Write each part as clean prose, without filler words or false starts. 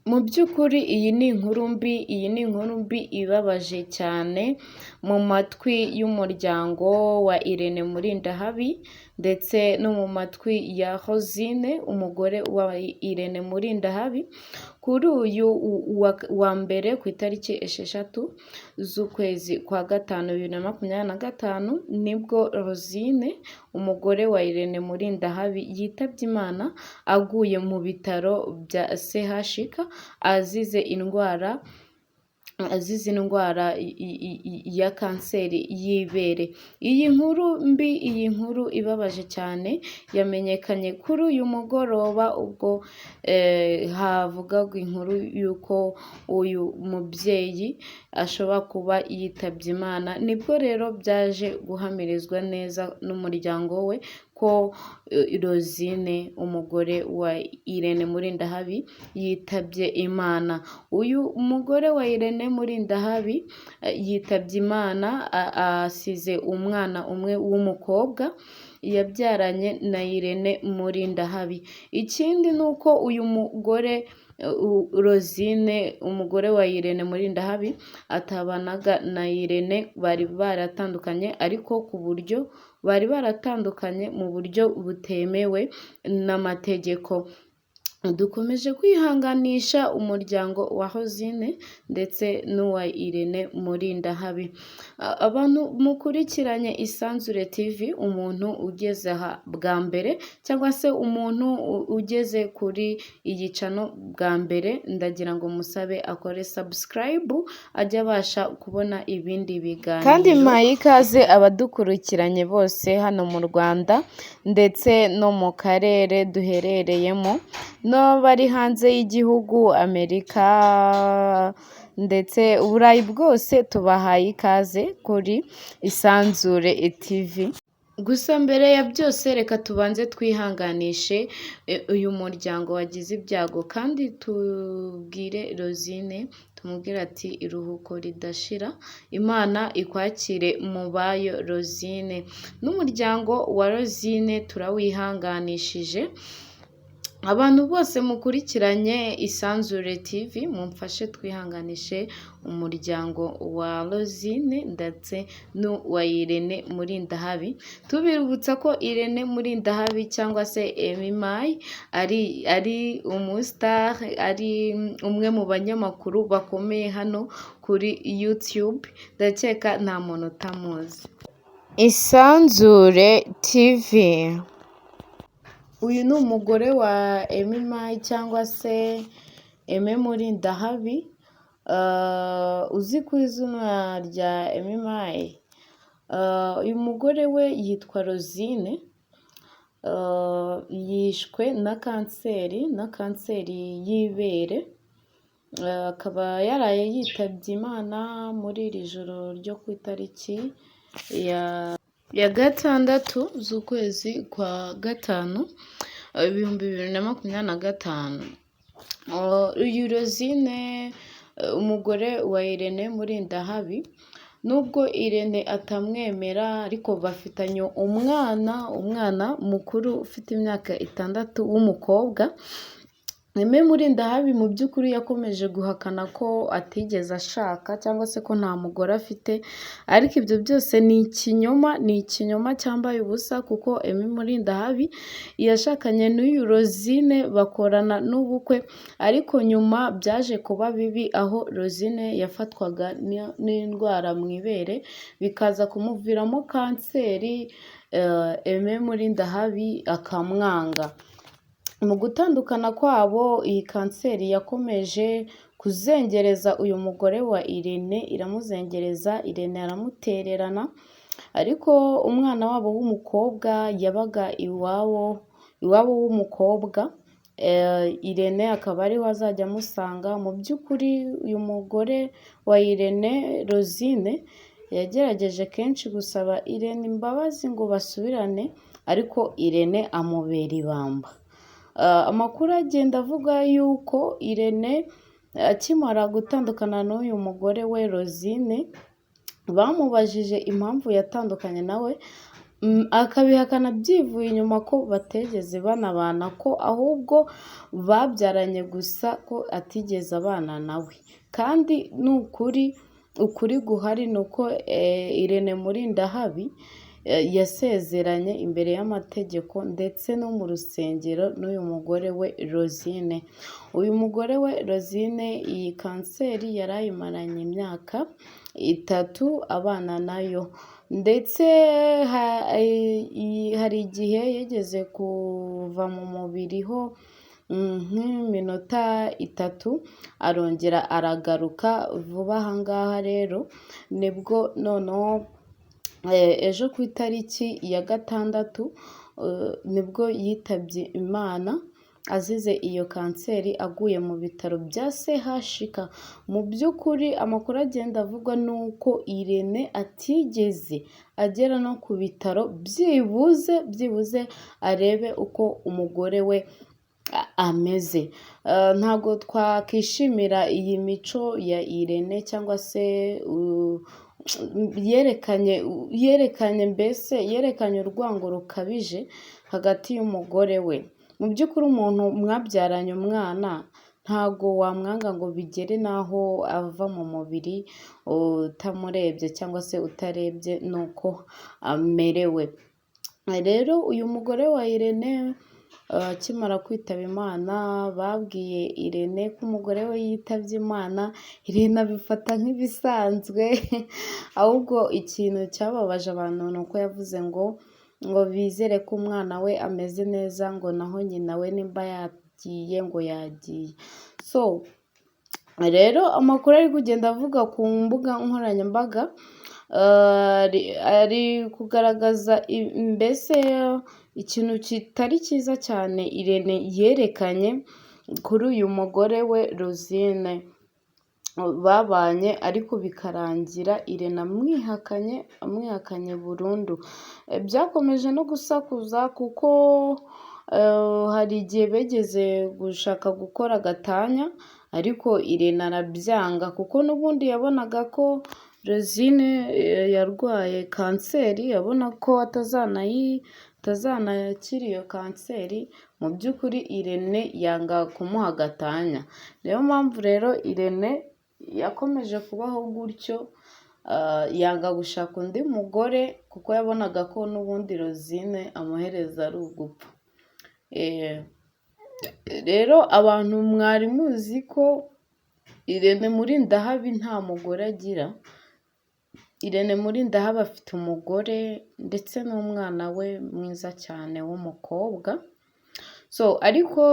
Mu by'ukuri iyi ni inkuru mbi ibabaje cyane mu matwi y'umuryango wa Irene Murindahabi ndetse no mu matwi ya Rosine umugore wa Irene Murindahabi. Kuri uyu wa mbere ku itariki 6 z'ukwezi kwa gatanu 2025 nibwo Rosine umugore wa Irene Murindahabi yitabye Imana aguye mu bitaro bya CHUK azize indwara ya kanseri y'ibere. Iyi nkuru ibabaje cyane yamenyekanye kuri uyu mugoroba ubwo havugagwa inkuru y'uko uyu mubyeyi ashobora kuba yitabye Imana. Nibwo rero byaje guhamirizwa neza n'umuryango we ko Rosine umugore wa Irene Murindahabi yitabye Imana. Uyu mugore wa Irene Murindahabi yitabye Imana asize umwana umwe w'umukobwa yabyaranye na Irene Murindahabi. Ikindi ni uko uyu mugore Rosine umugore wa Irene Murindahabi atabanaga na Irene, bari baratandukanye ariko bari baratandukanye mu buryo butemewe n'amategeko. Dukomeje kwihanganisha umuryango wa Rosine ndetse n'uwa Irene Murindahabi. Abantu mukurikiranye Isanzure TV, umuntu ugeze aha bwa mbere cyangwa se umuntu ugeze kuri iyi channel bwa mbere, ndagira ngo musabe akore subscribe ajye abasha kubona ibindi biganiro. Kandi mpaye ikaze abadukurikiranye bose hano mu Rwanda ndetse no mu karere duherereyemo, bari hanze y'igihugu Amerika ndetse Uburayi bwose tubahaye ikaze kuri Isanzure TV. Gusa mbere ya byose reka tubanze twihanganishe uyu muryango wagize ibyago kandi tubwire Rosine, tumubwira ati iruhuko ridashira, Imana ikwakire mu bayo Rosine. N'umuryango wa Rosine turawihanganishije. Abantu bose mukurikiranye Isanzure TV mumfashe twihanganishe umuryango wa Rosine ndetse n'uwa Irene Murindahabi. Tubibutsa ko Irene Murindahabi cyangwa se Emimai ari umustar, ari umwe mu banyamakuru bakomeye hano kuri YouTube. Ndakeka nta muntu utamuzi. Isanzure TV. Uyu ni umugore wa Emimai cyangwa se Aime Murindahabi, uzi ku izina rya Emimai. Uyu mugore we yitwa Rosine, yishwe na kanseri y'ibere, akaba yaraye yitabye Imana muri iri joro ryo ku itariki ya 6 z'ukwezi kwa gatanu 2025. Uyu Rosine umugore wa Irene Murindahabi, nubwo Irene atamwemera ariko bafitanye umwana mukuru ufite imyaka 6 w'umukobwa. Aime Murindahabi mu by'ukuri yakomeje guhakana ko atigeze ashaka cyangwa se ko nta mugore afite, ariko ibyo byose ni ikinyoma cyambaye ubusa, kuko Aime Murindahabi yashakanye n'uyu Rosine bakorana n'ubukwe, ariko nyuma byaje kuba bibi aho Rosine yafatwaga n'indwara mu ibere bikaza kumuviramo kanseri, Aime Murindahabi akamwanga. Mu gutandukana kwabo iyi kanseri yakomeje kuzengereza uyu mugore wa Irene, iramuzengereza, Irene aramutererana, ariko umwana wabo w'umukobwa yabaga iwabo w'umukobwa, Irene akaba ariho azajya amusanga. Mu by'ukuri uyu mugore wa Irene Rosine yagerageje kenshi gusaba Irene imbabazi ngo basubirane, ariko Irene amubera ibamba. Amakuru agenda avuga yuko Irene akimara gutandukana n'uyu mugore we Rosine, bamubajije impamvu yatandukanye nawe, akabihakana byivuye inyuma ko batigeze banabana, ko ahubwo babyaranye gusa ko atigeze abana nawe. Kandi ni ukuri guhari ni uko Irene Murindahabi yasezeranye imbere y'amategeko ndetse no mu rusengero n'uyu mugore we Rosine. Uyu mugore we Rosine iyi kanseri yari ayimaranye imyaka 3 abana nayo, ndetse hari igihe yageze kuva mu mubiri ho nk'iminota 3 arongera aragaruka. Vuba aha ngaha rero nibwo noneho ejo ku itariki ya 6 nibwo yitabye Imana azize iyo kanseri, aguye mu bitaro bya CHUK. Mu by'ukuri amakuru agenda avugwa ni uko Irene atigeze agera no ku bitaro byibuze arebe uko umugore we ameze. Ntabwo twakishimira iyi mico ya Irene, cyangwa se yerekanye urwango rukabije hagati y'umugore we. Mu by'ukuri umuntu mwabyaranye umwana ntago wamwanga ngo bigere n'aho ava mu mubiri utamurebye, cyangwa se utarebye n'uko amerewe. Rero uyu mugore wa Irene akimara kwitaba Imana, babwiye Irene ko umugore we yitabye Imana. Irene abifata nk'ibisanzwe ahubwo ikintu cyababaje abantu ni uko yavuze ngo bizere ko umwana we ameze neza, ngo naho nyina we nimba yagiye ngo yagiye. So rero amakuru ari kugenda avuga ku mbuga nkoranyambaga ari kugaragaza mbese ikintu kitari cyiza cyane Irene yerekanye kuri uyu mugore we Rosine. Babanye ariko bikarangira Irene amwihakanye burundu. Byakomeje no gusakuza kuko hari igihe begeze gushaka gukora gatanya, ariko Irene arabyanga kuko n'ubundi yabonaga ko Rosine yarwaye kanseri, abona ko atazanakira iyo kanseri. Mu by'ukuri Irene yanga kumuha gatanya. Niyo mpamvu rero Irene yakomeje kubaho gutyo, yanga gushaka undi mugore kuko yabonaga ko n'ubundi Rosine amuhereza ari ugupfa. Rero abantu mwari muzi ko Irene Murindahabi nta mugore agira. Irene Murindahabi afite umugore ndetse n'umwana we mwiza cyane w'umukobwa. So ariko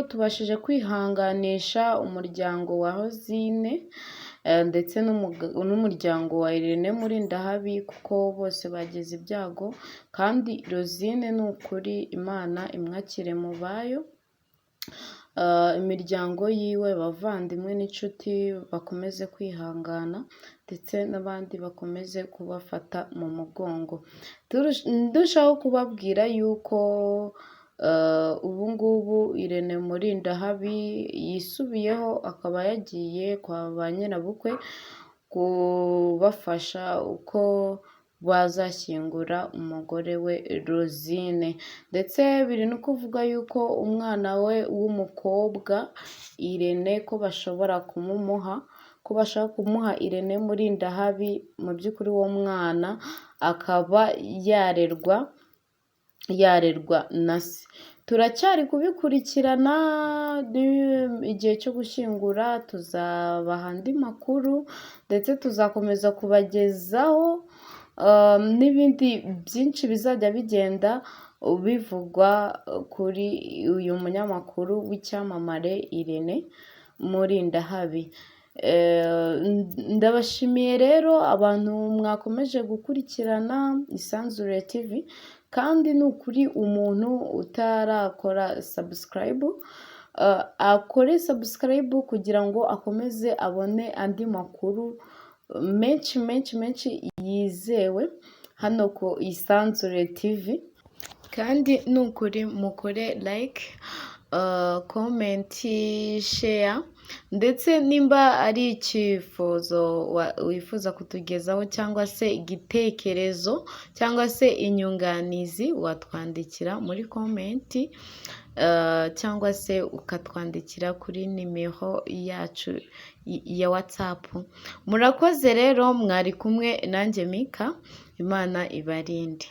tubashije kwihanganisha umuryango wa Rosine ndetse n'umuryango wa Irene Murindahabi, kuko bose bagize ibyago. Kandi Rosine ni ukuri Imana imwakire mu bayo. Imiryango yiwe, abavandimwe n'inshuti bakomeze kwihangana, ndetse n'abandi bakomeze kubafata mu mugongo. Ndushaho kubabwira yuko ubu ngubu Irene Murindahabi yisubiyeho, akaba yagiye kwa ba nyirabukwe kubafasha uko bazashyingura umugore we Rosine. Ndetse biri no kuvuga yuko umwana we w'umukobwa Irene ko bashobora kumuha Irene Murindahabi. Mu by'ukuri uwo mwana akaba yarerwa na se. Turacyari kubikurikirana, igihe cyo gushyingura tuzabaha andi makuru, ndetse tuzakomeza kubagezaho n'ibindi byinshi bizajya bigenda bivugwa kuri uyu munyamakuru w'icyamamare Irene Murindahabi. Ndabashimiye rero abantu mwakomeje gukurikirana Isanzure TV, kandi ni ukuri umuntu utarakora subscribe akore subscribe kugira ngo akomeze abone andi makuru menshi yizewe hano ku Isanzure TV. Kandi ni ukuri mukore like, comment, share ndetse nimba ari icyifuzo wifuza kutugezaho cyangwa se igitekerezo cyangwa se inyunganizi watwandikira muri komenti cyangwa se ukatwandikira kuri nimero yacu ya WhatsApp. Murakoze rero, mwari kumwe nanjye Mika, Imana ibarinde.